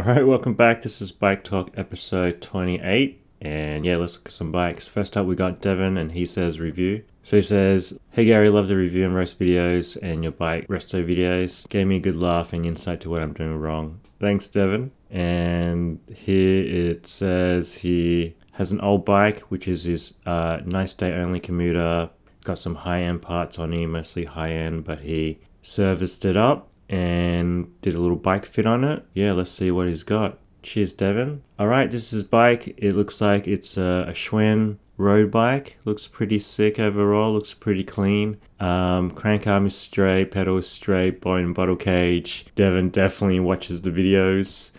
Alright, welcome back. This is Bike Talk episode 28. And yeah, let's look at some bikes. First up, we got Devin, and he says review. So he says, "Hey Gary, love the review and roast videos and your bike resto videos. Gave me a good laugh and insight to what I'm doing wrong. Thanks, Devin." And here it says he has an old bike, which is his nice day only commuter. Got some high-end parts on it, mostly high-end, but he serviced it up and did a little bike fit on it. Yeah, let's see what he's got. Cheers, Devin. Alright, this is his bike. It looks like it's a Schwinn road bike. Looks pretty sick overall. Looks pretty clean. Crank arm is straight, pedal is straight, bone and bottle cage. Devin definitely watches the videos.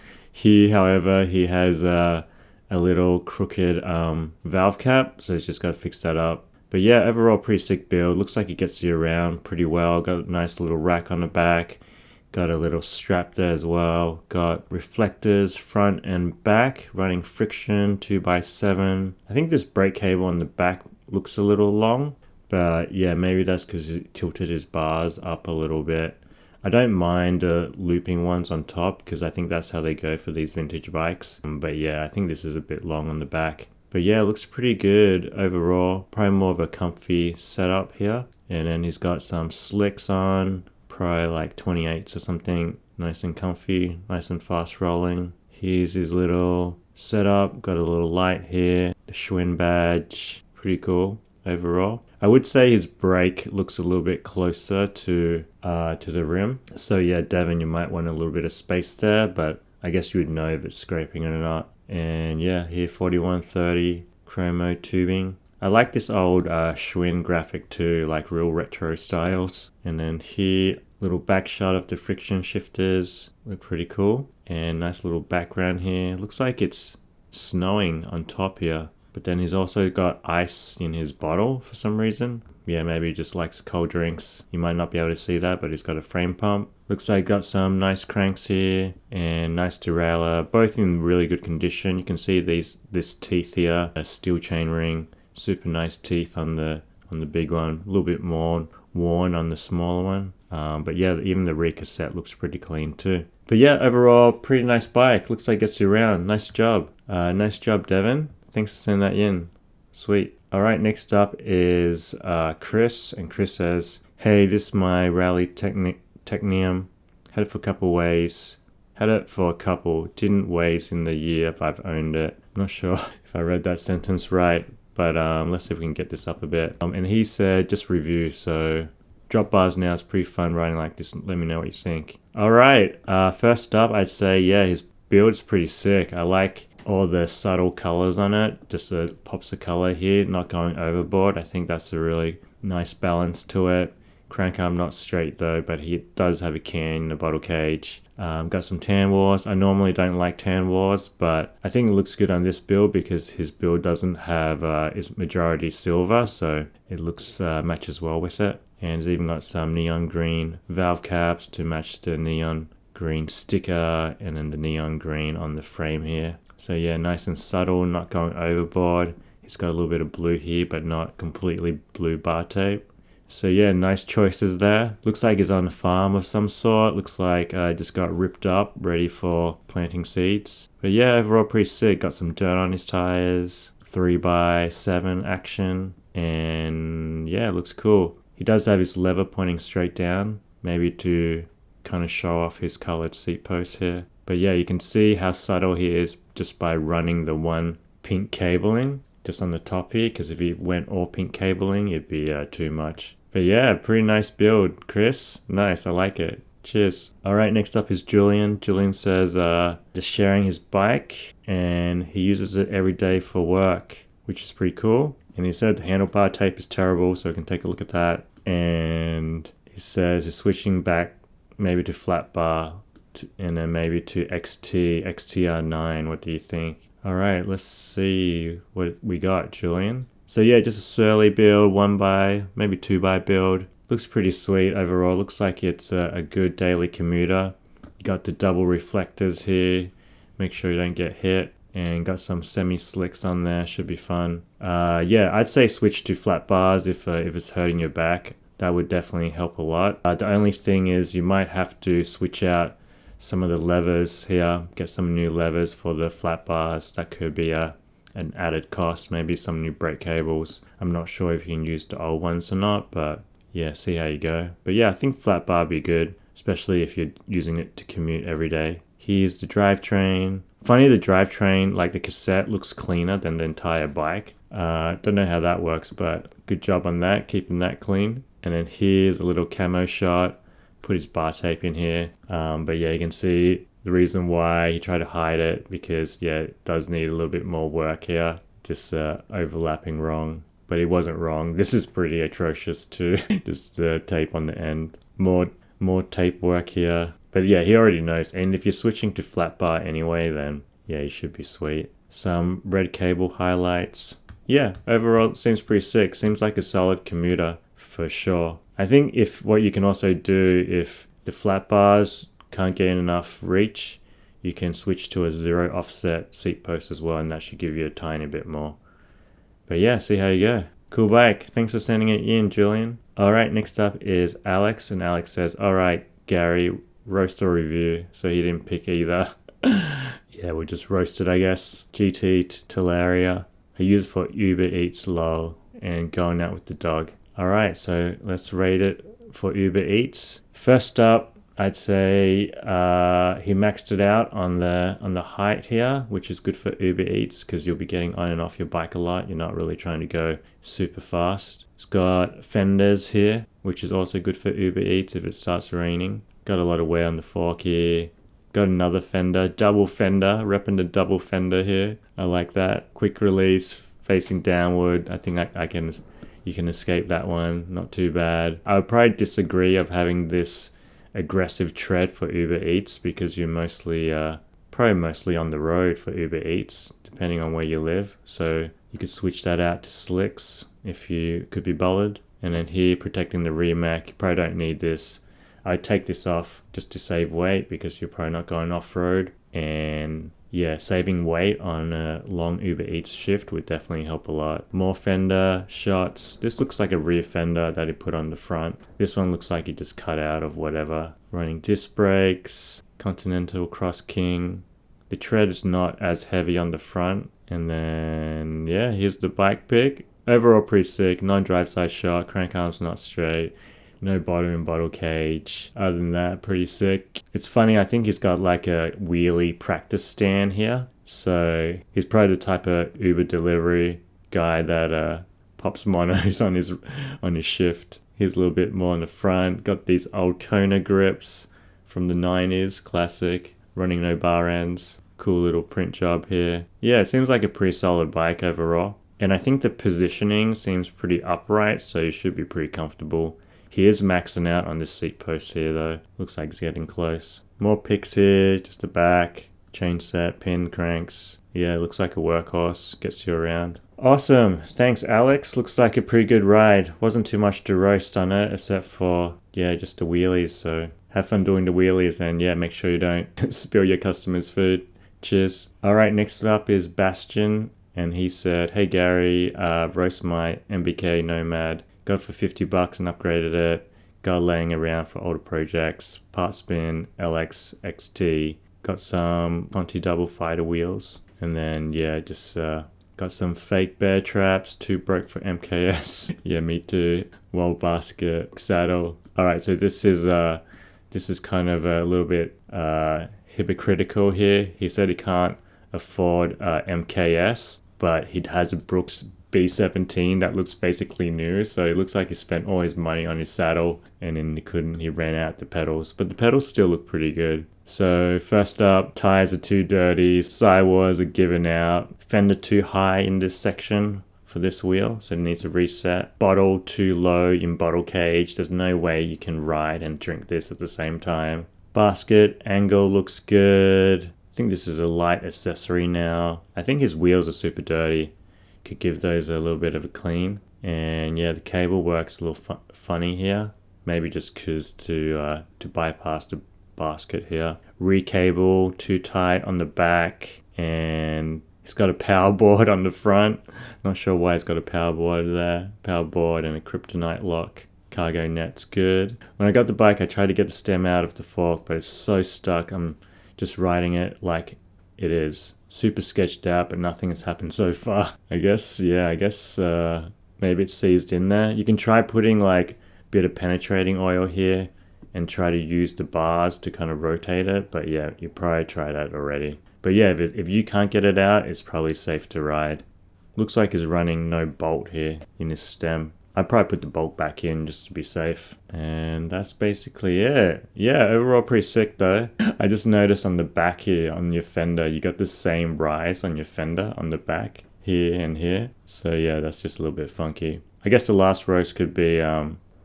However, he has a little crooked valve cap, so he's just got to fix that up. But yeah, overall pretty sick build. Looks like it gets you around pretty well. Got a nice little rack on the back. Got a little strap there as well. Got reflectors front and back. Running friction 2x7. I think this brake cable on the back looks a little long. But yeah, maybe that's because he tilted his bars up a little bit. I don't mind looping ones on top because I think that's how they go for these vintage bikes. But yeah, I think this is a bit long on the back. But yeah, it looks pretty good overall. Probably more of a comfy setup here. And then he's got some slicks on. Probably like 28s or something. Nice and comfy. Nice and fast rolling. Here's his little setup. Got a little light here. The Schwinn badge. Pretty cool overall. I would say his brake looks a little bit closer to the rim. So yeah, Devin, you might want a little bit of space there. But I guess you would know if it's scraping it or not. And yeah, here 4130 chromo tubing. I like this old Schwinn graphic too, like real retro styles. And then here, little back shot of the friction shifters. Look pretty cool. And nice little background here. Looks like it's snowing on top here. But then he's also got ice in his bottle for some reason. Yeah, maybe he just likes cold drinks. You might not be able to see that, but he's got a frame pump. Looks like got some nice cranks here and nice derailleur, both in really good condition. You can see this teeth here, a steel chain ring, super nice teeth on the big one, a little bit more worn on the smaller one. But yeah, even the rear cassette looks pretty clean too. But yeah, overall, pretty nice bike. Looks like it gets you around. Nice job. Nice job, Devin. Thanks for sending that in. Sweet. Alright, next up is Chris. And Chris says, "Hey, this is my Rally Technium. Had it for a couple ways. Didn't ways in the year I've owned it." I'm not sure if I read that sentence right. But let's see if we can get this up a bit. And he said, just review. So drop bars now is pretty fun riding like this. Let me know what you think. Alright, first up, I'd say, yeah, his build's pretty sick. I like all the subtle colors on it. Just the pops of color here, not going overboard. I think that's a really nice balance to it. Crank arm not straight though, but he does have a can in the bottle cage. Got some tan wars. I normally don't like tan wars, but I think it looks good on this build because his build doesn't have is majority silver, so it looks matches well with it. And he's even got some neon green valve caps to match the neon green sticker and then the neon green on the frame here. So yeah, nice and subtle, not going overboard. He's got a little bit of blue here, but not completely blue bar tape. So yeah, nice choices there. Looks like he's on a farm of some sort. Looks like just got ripped up, ready for planting seeds. But yeah, overall pretty sick. Got some dirt on his tires. 3x7 action. And yeah, looks cool. He does have his lever pointing straight down. Maybe to kind of show off his colored seat posts here. But yeah, you can see how subtle he is just by running the one pink cabling just on the top here. Because if he went all pink cabling, it'd be too much. But yeah, pretty nice build, Chris. Nice, I like it. Cheers. Alright, next up is Julian. Julian says just sharing his bike and he uses it every day for work, which is pretty cool. And he said the handlebar tape is terrible, so we can take a look at that. And he says he's switching back maybe to flat bar and then maybe to XTR9. What do you think? Alright, let's see what we got, Julian. So yeah, just a surly build, 1x, maybe 2x build. Looks pretty sweet overall. Looks like it's a good daily commuter. You got the double reflectors here. Make sure you don't get hit. And got some semi-slicks on there. Should be fun. Yeah, I'd say switch to flat bars if it's hurting your back. That would definitely help a lot. The only thing is you might have to switch out some of the levers here, get some new levers for the flat bars. That could be an added cost, maybe some new brake cables. I'm not sure if you can use the old ones or not, but yeah, see how you go. But yeah, I think flat bar would be good, especially if you're using it to commute every day. Here's the drivetrain. Funny, the drivetrain, like the cassette, looks cleaner than the entire bike. Don't know how that works, but good job on that, keeping that clean. And then here's a little camo shot. Put his bar tape in here. But yeah, you can see the reason why he tried to hide it, because yeah, it does need a little bit more work here. Just overlapping wrong. But he wasn't wrong. This is pretty atrocious too. Just the tape on the end. More tape work here. But yeah, he already knows. And if you're switching to flat bar anyway, then yeah, you should be sweet. Some red cable highlights. Yeah, overall it seems pretty sick. Seems like a solid commuter for sure. I think what you can also do, if the flat bars can't gain enough reach, you can switch to a 0 offset seat post as well, and that should give you a tiny bit more. But yeah, see how you go. Cool bike. Thanks for sending it in, Julian. Alright, next up is Alex, and Alex says, alright, Gary, roast or review. So he didn't pick either. Yeah, we just roasted, I guess. GT Talaria. I use it for Uber Eats lol and going out with the dog. Alright, so let's rate it for Uber Eats. First up, I'd say he maxed it out on the height here, which is good for Uber Eats because you'll be getting on and off your bike a lot. You're not really trying to go super fast. It's got fenders here, which is also good for Uber Eats if it starts raining. Got a lot of wear on the fork here. Got another fender, double fender, repping the double fender here. I like that. Quick release, facing downward. I think you can escape that one. Not too bad. I would probably disagree of having this aggressive tread for Uber Eats because you're probably mostly on the road for Uber Eats, depending on where you live. So you could switch that out to slicks if you could be bothered. And then here, protecting the rear mac, you probably don't need this. I'd take this off just to save weight because you're probably not going off-road. And yeah, saving weight on a long Uber Eats shift would definitely help a lot. More fender shots. This looks like a rear fender that he put on the front. This one looks like he just cut out of whatever. Running disc brakes. Continental Cross King. The tread is not as heavy on the front. And then, yeah, here's the bike pick. Overall pretty sick. Non-drive side shot. Crank arm's not straight. No bottom and bottle cage. Other than that, pretty sick. It's funny, I think he's got like a wheelie practice stand here. So he's probably the type of Uber delivery guy that pops monos on his shift. Here's a little bit more on the front. Got these old Kona grips from the 90s, classic. Running no bar ends. Cool little print job here. Yeah, it seems like a pretty solid bike overall. And I think the positioning seems pretty upright, so you should be pretty comfortable. He is maxing out on this seat post here though. Looks like he's getting close. More picks here, just the back, chain set, pin, cranks. Yeah, looks like a workhorse, gets you around. Awesome, thanks Alex. Looks like a pretty good ride. Wasn't too much to roast on it except for, yeah, just the wheelies. So have fun doing the wheelies and yeah, make sure you don't spill your customers' food. Cheers. Alright, next up is Bastion. And he said, hey Gary, roast my MBK Nomad. Got it for $50 and upgraded it. Got it laying around for older projects. Part spin, LX, XT. Got some Conti double fighter wheels. And then, yeah, just got some fake bear traps. 2 broke for MKS. Yeah, me too. Wall basket, saddle. Alright, so this is kind of a little bit hypocritical here. He said he can't afford MKS, but he has a Brooks B17 that looks basically new, so it looks like he spent all his money on his saddle and then he ran out the pedals, but the pedals still look pretty good. So first up, tires are too dirty, sidewalls are given out, fender too high in this section for this wheel, so it needs a reset. Bottle too low in bottle cage, there's no way you can ride and drink this at the same time. Basket angle looks good. I think this is a light accessory now. I think his wheels are super dirty. Could give those a little bit of a clean. And yeah, the cable works a little funny here. Maybe just because to bypass the basket here. Rear cable too tight on the back. And he's got a power board on the front. Not sure why he's got a power board there. Power board and a kryptonite lock. Cargo net's good. When I got the bike, I tried to get the stem out of the fork, but it's so stuck. I'm just riding it like it is. Super sketched out, but nothing has happened so far. I guess maybe it's seized in there. You can try putting like a bit of penetrating oil here and try to use the bars to kind of rotate it. But yeah, you probably tried that already. But yeah, if you can't get it out, it's probably safe to ride. Looks like it's running no bolt here in this stem. I'd probably put the bolt back in just to be safe. And that's basically it. Yeah, overall pretty sick though. I just noticed on the back here, on your fender, you got the same rise on your fender on the back here and here. So yeah, that's just a little bit funky. I guess the last roast could be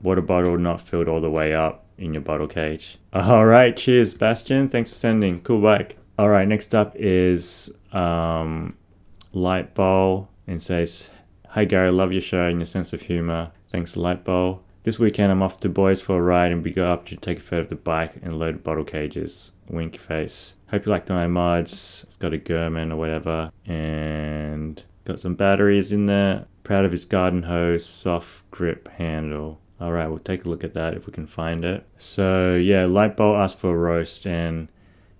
water bottle not filled all the way up in your bottle cage. Alright, cheers Bastian. Thanks for sending. Cool bike. Alright, next up is Light Bowl, and says, "Hi Gary, love your show and your sense of humor. Thanks Light Bowl. This weekend I'm off to Boys for a ride and we go up to take a photo of the bike and load bottle cages. Wink face. Hope you like my mods." It's got a German or whatever and got some batteries in there. Proud of his garden hose, soft grip handle. Alright, we'll take a look at that if we can find it. So yeah, Light Bowl asked for a roast, and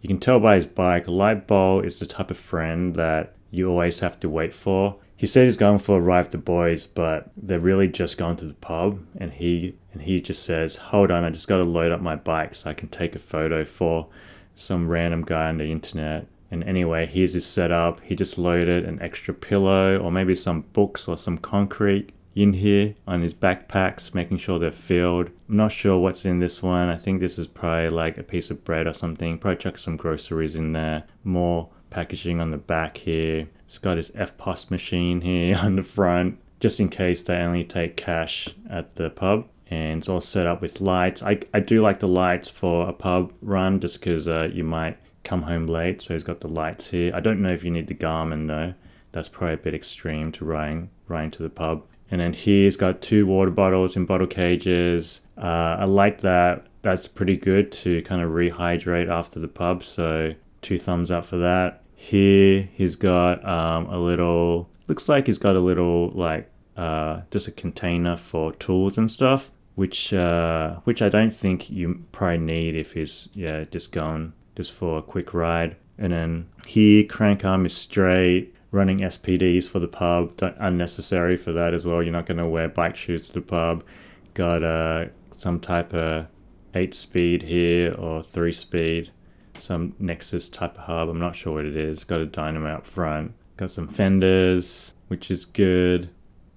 you can tell by his bike, Light Bowl is the type of friend that you always have to wait for. He said he's going for a ride with the boys, but they're really just going to the pub, and he just says, "Hold on, I just got to load up my bike so I can take a photo for some random guy on the internet." And anyway, here's his setup. He just loaded an extra pillow or maybe some books or some concrete in here on his backpacks, making sure they're filled. I'm not sure what's in this one. I think this is probably like a piece of bread or something. Probably chuck some groceries in there. More packaging on the back here. It's got his FPOS machine here on the front, just in case they only take cash at the pub. And it's all set up with lights. I do like the lights for a pub run just because you might come home late. So he's got the lights here. I don't know if you need the Garmin though. That's probably a bit extreme to riding to the pub. And then here's got 2 water bottles in bottle cages. I like that. That's pretty good to kind of rehydrate after the pub. So 2 thumbs up for that. Here he's got a little, looks like he's got a little like just a container for tools and stuff, which I don't think you probably need if he's just going just for a quick ride. And then here crank arm is straight, running SPDs for the pub. Unnecessary for that as well. You're not going to wear bike shoes to the pub. Got some type of 8-speed here or 3-speed. Some Nexus type of hub. I'm not sure what it is. Got a dynamo up front. Got some fenders, which is good.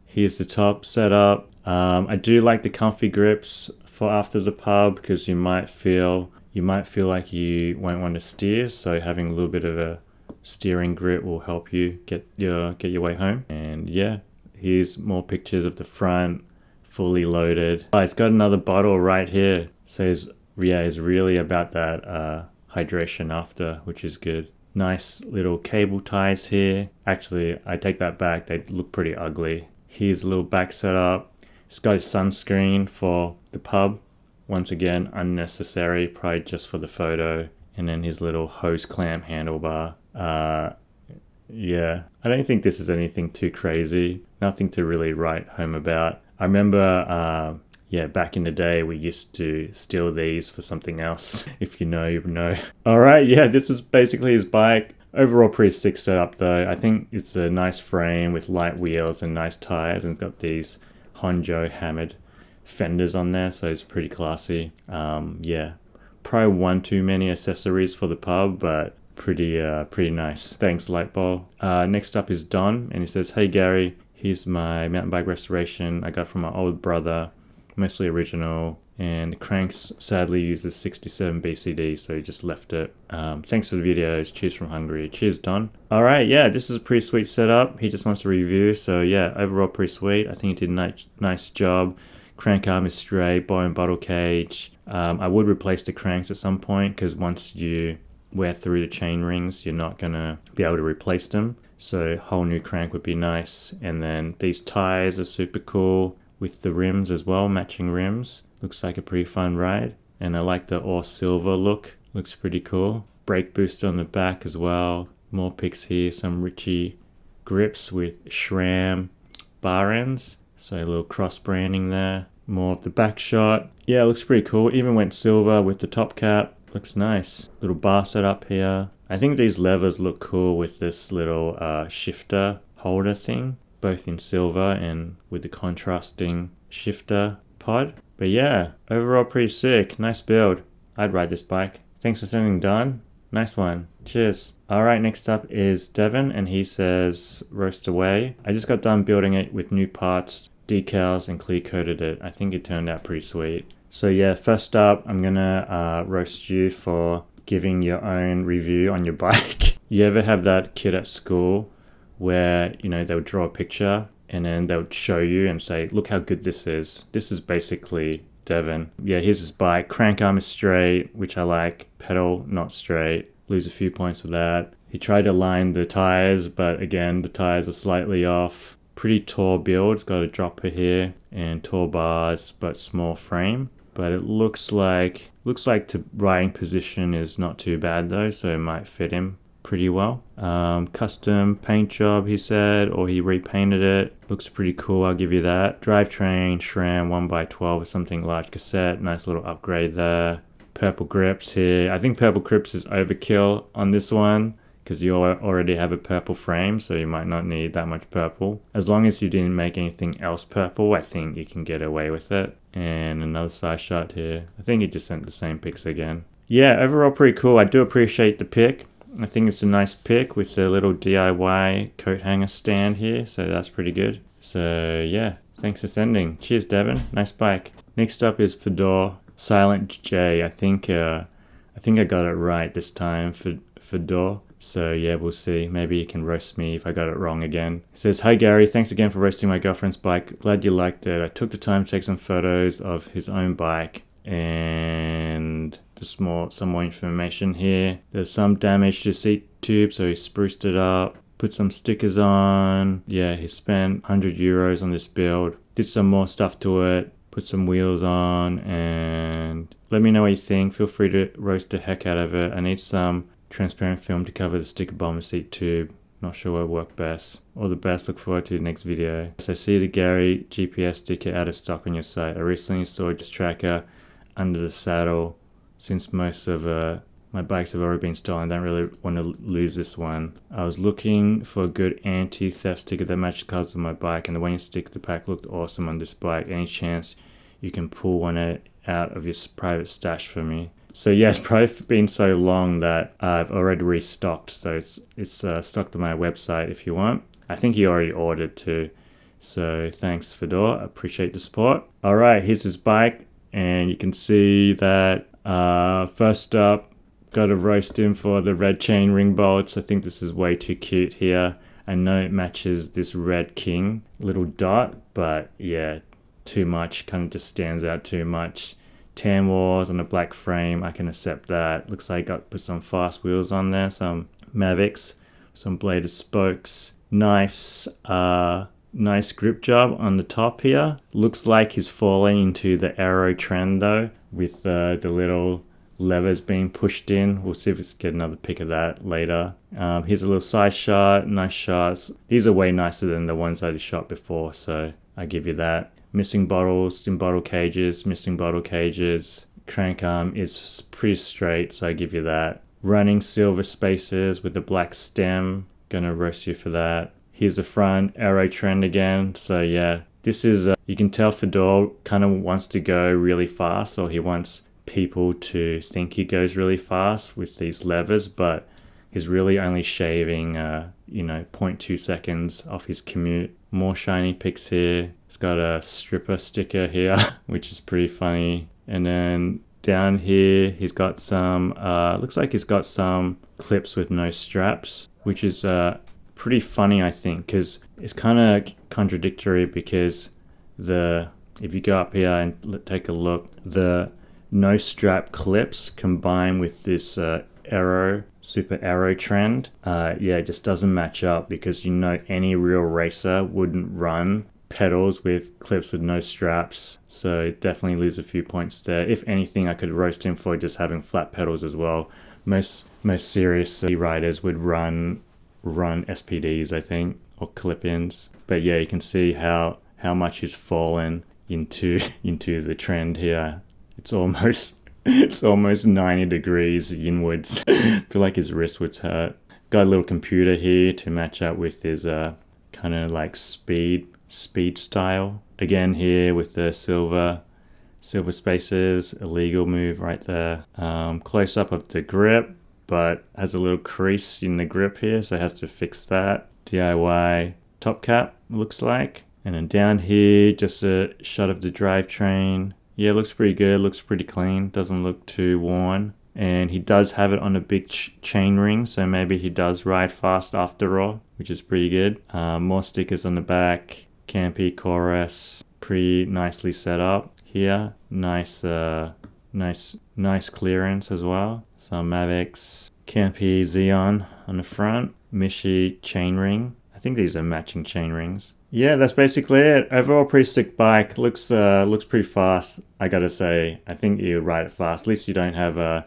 Here's the top setup. I do like the comfy grips for after the pub because you might feel like you won't want to steer. So having a little bit of a steering grip will help you get your way home. And yeah, here's more pictures of the front, fully loaded. Oh, it's got another bottle right here. So it's really about that hydration after, which is good. Nice little cable ties here. Actually, I take that back. They look pretty ugly. Here's a little back setup. It's got a sunscreen for the pub. Once again, unnecessary, probably just for the photo. And then his little hose clamp handlebar. Yeah, I don't think this is anything too crazy. Nothing to really write home about. I remember, back in the day, we used to steal these for something else. If you know, you know. Alright, yeah, this is basically his bike. Overall pretty sick setup though. I think it's a nice frame with light wheels and nice tires, and it's got these Honjo hammered fenders on there, so it's pretty classy. Yeah, probably one too many accessories for the pub, but pretty nice. Thanks Lightball. Next up is Don, and he says, "Hey Gary, here's my mountain bike restoration I got from my old brother, mostly original, and the cranks sadly uses 67 BCD, so he just left it. Thanks for the videos. Cheers from Hungary." Cheers, Don. Alright, yeah, this is a pretty sweet setup. He just wants to review, so yeah, overall pretty sweet. I think he did a nice job. Crank arm is straight, bow and bottle cage. I would replace the cranks at some point, because once you wear through the chain rings, you're not gonna be able to replace them. So a whole new crank would be nice. And then these tires are super cool with the rims as well, matching rims. Looks like a pretty fun ride. And I like the all silver look. Looks pretty cool. Brake booster on the back as well. More pics here. Some Ritchie grips with SRAM bar ends. So a little cross branding there. More of the back shot. Yeah, it looks pretty cool. Even went silver with the top cap. Looks nice. Little bar set up here. I think these levers look cool with this little shifter holder thing, both in silver and with the contrasting shifter pod. But yeah, overall pretty sick. Nice build. I'd ride this bike. Thanks for sending Don. Nice one. Cheers. Alright, next up is Devin, and he says, roast away. I just got done building it with new parts, decals, and clear coated it. I think it turned out pretty sweet. So yeah, first up, I'm gonna roast you for giving your own review on your bike. You ever have that kid at school where, you know, they would draw a picture and then they would show you and say, look how good this is. This is basically Devin. Yeah, here's his bike. Crank arm is straight, which I like. Pedal not straight. Lose a few points for that. He tried to line the tires, but again, the tires are slightly off. Pretty tall build. It's got a dropper here and tall bars, but small frame. But it looks like the riding position is not too bad though, so it might fit him pretty well. Custom paint job, he said, or he repainted it. Looks pretty cool, I'll give you that. Drivetrain, SRAM 1x12 or something, large cassette. Nice little upgrade there. Purple grips here. I think purple grips is overkill on this one because you already have a purple frame, so you might not need that much purple. As long as you didn't make anything else purple, I think you can get away with it. And another side shot here. I think he just sent the same pics again. Yeah, overall pretty cool. I do appreciate the pic. I think it's a nice pic with the little DIY coat hanger stand here, so that's pretty good. So yeah, thanks for sending. Cheers, Devin. Nice bike. Next up is Fedor Silent J. I think I got it right this time. Fedor. So yeah, we'll see. Maybe you can roast me if I got it wrong again. It says, hi Gary, thanks again for roasting my girlfriend's bike. Glad you liked it. I took the time to take some photos of his own bike. And some more information here. There's some damage to the seat tube, so he spruced it up. Put some stickers on. Yeah, he spent 100 euros on this build. Did some more stuff to it. Put some wheels on, and let me know what you think. Feel free to roast the heck out of it. I need some transparent film to cover the sticker bomber seat tube. Not sure what would work best. All the best. Look forward to the next video. So I see the Gary GPS sticker out of stock on your site. I recently installed this tracker under the saddle since most of my bikes have already been stolen. I don't really want to lose this one. I was looking for a good anti-theft sticker that matched the colors of my bike, and the one you stick to the pack looked awesome on this bike. Any chance you can pull one out of your private stash for me? So yeah, it's probably been so long that I've already restocked, so it's stocked on my website if you want. I think he already ordered too. So thanks, Fedor. I appreciate the support. Alright, here's his bike, and you can see that first up, got to roast him for the red chain ring bolts. I think this is way too cute here. I know it matches this red king little dot, but yeah, too much. Kind of just stands out too much. Tan walls on a black frame, I can accept that. Looks like I put some fast wheels on there, some Mavics, some bladed spokes. Nice grip job on the top here. Looks like he's falling into the aero trend though, with the little levers being pushed in. We'll see if we can get another pic of that later. Here's a little side shot. Nice shots. These are way nicer than the ones that he shot before, so I give you that. Missing bottles in bottle cages, missing bottle cages. Crank arm is pretty straight, so I give you that. Running silver spacers with a black stem. Gonna roast you for that. Here's the front, aero trend again. So yeah, this is, you can tell Fedor kind of wants to go really fast, or he wants people to think he goes really fast with these levers, but he's really only shaving, 0.2 seconds off his commute. More shiny pics here. It's got a stripper sticker here, which is pretty funny. And then down here, he's got some, looks like he's got some clips with no straps, which is pretty funny, I think, because it's kind of contradictory because if you go up here and take a look, the no strap clips combined with this super arrow trend, it just doesn't match up, because any real racer wouldn't run pedals with clips with no straps, so definitely lose a few points there. If anything, I could roast him for just having flat pedals as well. Most serious riders would run SPDs, I think, or clip-ins. But yeah, you can see how much he's fallen into the trend here. It's almost 90 degrees inwards. I feel like his wrist would hurt. Got a little computer here to match up with his kind of like speed style. Again here with the silver spaces, illegal move right there. Close up of the grip, but has a little crease in the grip here, so it has to fix that. DIY top cap looks like. And then down here, just a shot of the drivetrain. Yeah, looks pretty good, looks pretty clean, doesn't look too worn. And he does have it on a big chain ring, so maybe he does ride fast after all, which is pretty good. More stickers on the back. Campy chorus, pretty nicely set up here. Nice clearance as well. Some Mavics. Campy Xeon on the front. Mishi chain ring. I think these are matching chain rings. Yeah, that's basically it. Overall, pretty sick bike. Looks pretty fast, I gotta say. I think you ride it fast. At least you don't have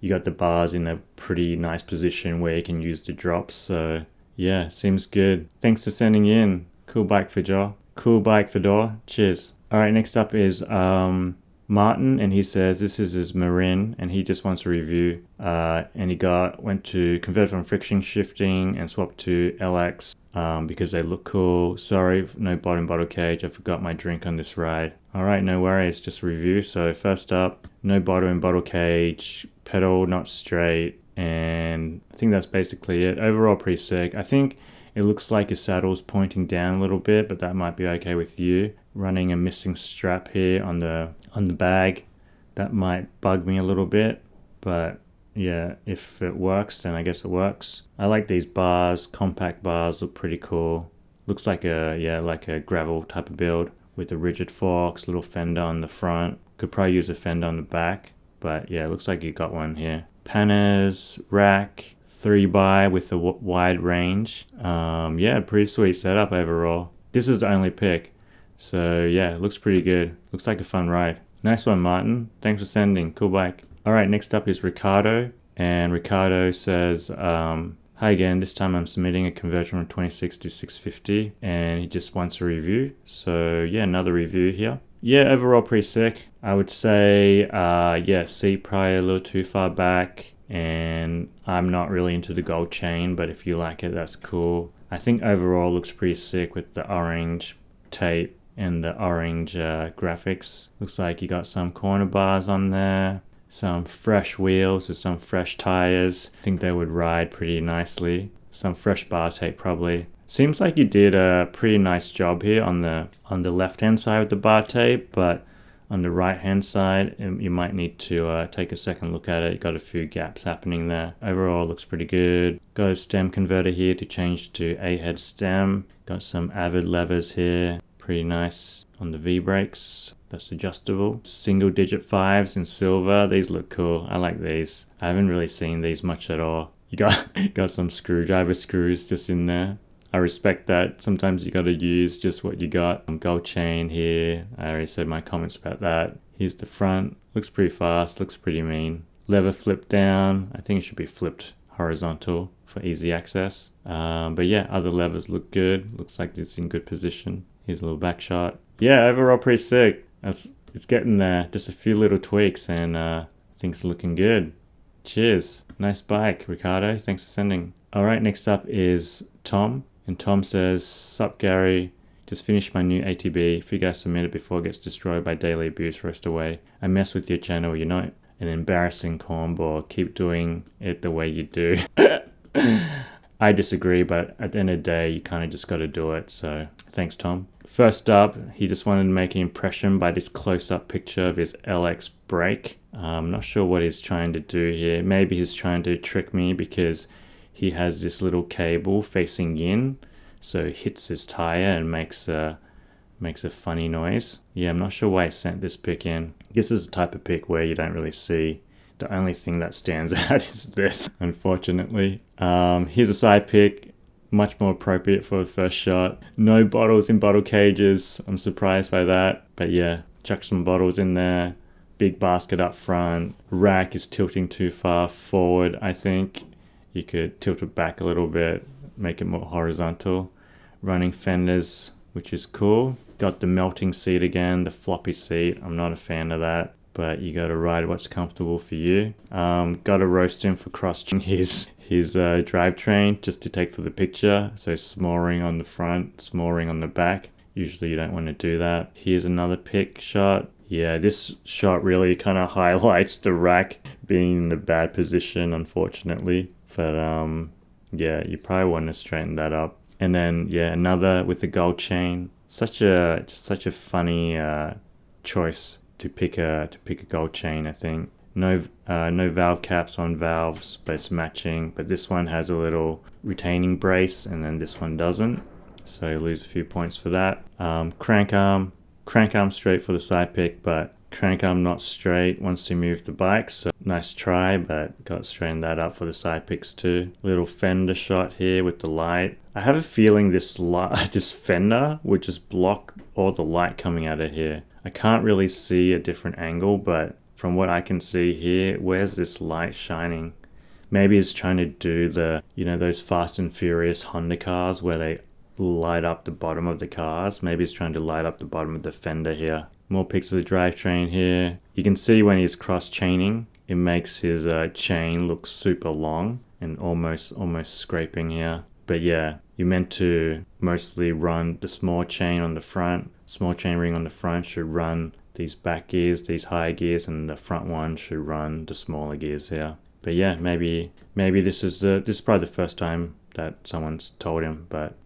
you got the bars in a pretty nice position where you can use the drops. So yeah, seems good. Thanks for sending in. Cool bike for Joe. Cool bike for Door. Cheers. All right, next up is Martin, and he says this is his Marin, and he just wants a review. And he went to convert from friction shifting and swap to LX because they look cool. Sorry, no bottom bottle cage. I forgot my drink on this ride. All right, no worries, just a review. So first up, no bottom bottle cage, pedal not straight, and I think that's basically it. Overall, pretty sick. I think it looks like his saddle's pointing down a little bit, but that might be okay with you. Running a missing strap here on the bag, that might bug me a little bit, but yeah, if it works, then I guess it works. I like these bars, compact bars, look pretty cool. Looks like a gravel type of build with the rigid forks, little fender on the front. Could probably use a fender on the back, but yeah, looks like you got one here. Panners, rack, 3x with a wide range. Yeah, pretty sweet setup overall. This is the only pick. So yeah, looks pretty good. Looks like a fun ride. Nice one, Martin. Thanks for sending. Cool bike. All right, next up is Ricardo. And Ricardo says, hi again. This time I'm submitting a conversion from 26 to 650. And he just wants a review. So yeah, another review here. Yeah, overall pretty sick. I would say, seat probably a little too far back. And I'm not really into the gold chain, but if you like it, that's cool. I think overall looks pretty sick with the orange tape and the orange graphics. Looks like you got some corner bars on there, some fresh wheels or some fresh tires. I think they would ride pretty nicely. Some fresh bar tape probably. Seems like you did a pretty nice job here on the left hand side with the bar tape, but on the right hand side you might need to take a second look at it. You got a few gaps happening there. Overall looks pretty good. Got a stem converter here to change to a head stem. Got some Avid levers here. Pretty nice on the V-brakes. That's adjustable. Single digit 5s in silver. These look cool. I like these. I haven't really seen these much at all. You got some screwdriver screws just in there. I respect that. Sometimes you got to use just what you got. Gold chain here. I already said my comments about that. Here's the front. Looks pretty fast. Looks pretty mean. Lever flip down. I think it should be flipped horizontal for easy access. But yeah, other levers look good. Looks like it's in good position. Here's a little back shot. Yeah, overall pretty sick. It's getting there. Just a few little tweaks and things looking good. Cheers. Nice bike, Ricardo. Thanks for sending. All right, next up is Tom. And Tom says, sup Gary, just finished my new ATB. If you guys submit it before it gets destroyed by daily abuse, rest away. I mess with your channel, you're not an embarrassing cornball. Keep doing it the way you do. I disagree, but at the end of the day, you kind of just got to do it. So thanks, Tom. First up, he just wanted to make an impression by this close-up picture of his LX brake. I'm not sure what he's trying to do here. Maybe he's trying to trick me because he has this little cable facing in, so it hits his tire and makes a funny noise. Yeah, I'm not sure why he sent this pic in. This is the type of pic where you don't really see. The only thing that stands out is this, unfortunately. Here's a side pic, much more appropriate for the first shot. No bottles in bottle cages. I'm surprised by that. But yeah, chuck some bottles in there. Big basket up front. Rack is tilting too far forward, I think. You could tilt it back a little bit, make it more horizontal. Running fenders which is cool. Got the melting seat again, the floppy seat. I'm not a fan of that, but you got to ride what's comfortable for you. Got to roast him for cross-checking his drivetrain just to take for the picture. So smoring on the front, smoring on the back. Usually you don't want to do that. Here's another pic shot. Yeah, this shot really kind of highlights the rack being in a bad position, unfortunately. But yeah, you probably want to straighten that up. And then yeah, another with the gold chain. Such a funny choice to pick a gold chain. I think no valve caps on valves, but it's matching. But this one has a little retaining brace, and then this one doesn't. So you lose a few points for that. Crank arm straight for the side pick, but crank arm not straight once you move the bike. So nice try, but got to straighten that up for the side picks too. Little fender shot here with the light. I have a feeling this fender would just block all the light coming out of here. I can't really see a different angle, but from what I can see here, where's this light shining? Maybe it's trying to do the, those Fast and Furious Honda cars where they light up the bottom of the cars. Maybe it's trying to light up the bottom of the fender here. More pics of the drivetrain here. You can see when he's cross-chaining, it makes his chain look super long and almost scraping here. But yeah, you're meant to mostly run the small chain on the front. Small chain ring on the front should run these back gears, these higher gears, and the front one should run the smaller gears here. But yeah, maybe this is probably the first time that someone's told him, but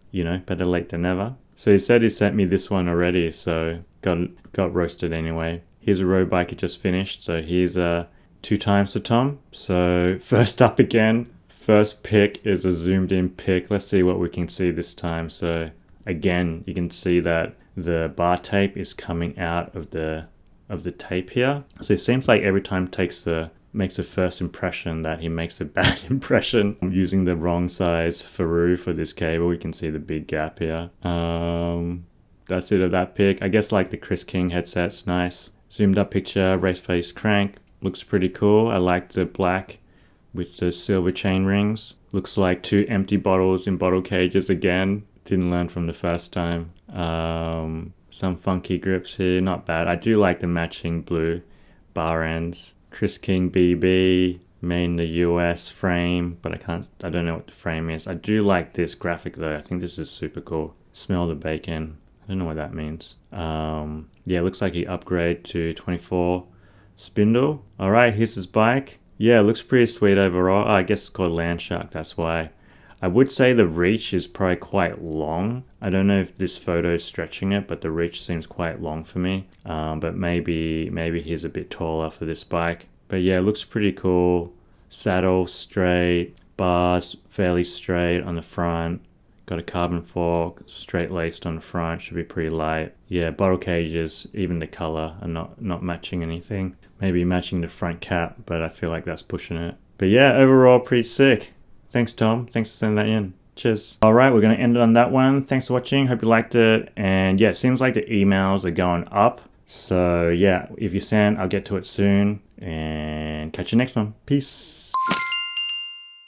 better late than never. So he said he sent me this one already, so got roasted anyway. Here's a road bike he just finished, so here's 2 times to Tom. So first up again, first pick is a zoomed in pick. Let's see what we can see this time. So again, you can see that the bar tape is coming out of the tape here. So it seems like every time makes a first impression that he makes a bad impression. I'm using the wrong size Faru for this cable. You can see the big gap here. That's it of that pick. I guess like the Chris King headset's nice. Zoomed up picture, race face crank. Looks pretty cool. I like the black with the silver chain rings. Looks like 2 empty bottles in bottle cages again. Didn't learn from the first time. Some funky grips here, not bad. I do like the matching blue bar ends. Chris King BB, made in the US frame, but I don't know what the frame is. I do like this graphic though. I think this is super cool. Smell the bacon. I don't know what that means. Yeah, looks like he upgraded to 24 spindle. All right, here's his bike. Yeah, looks pretty sweet overall. Oh, I guess it's called Landshark, that's why. I would say the reach is probably quite long. I don't know if this photo is stretching it, but the reach seems quite long for me. But maybe he's a bit taller for this bike. But yeah, it looks pretty cool. Saddle straight, bars fairly straight on the front. Got a carbon fork, straight laced on the front, should be pretty light. Yeah, bottle cages, even the color are not matching anything. Maybe matching the front cap, but I feel like that's pushing it. But yeah, overall pretty sick. Thanks, Tom. Thanks for sending that in. Cheers. All right, we're going to end it on that one. Thanks for watching. Hope you liked it. And yeah, it seems like the emails are going up. So yeah, if you send, I'll get to it soon. And catch you next one. Peace.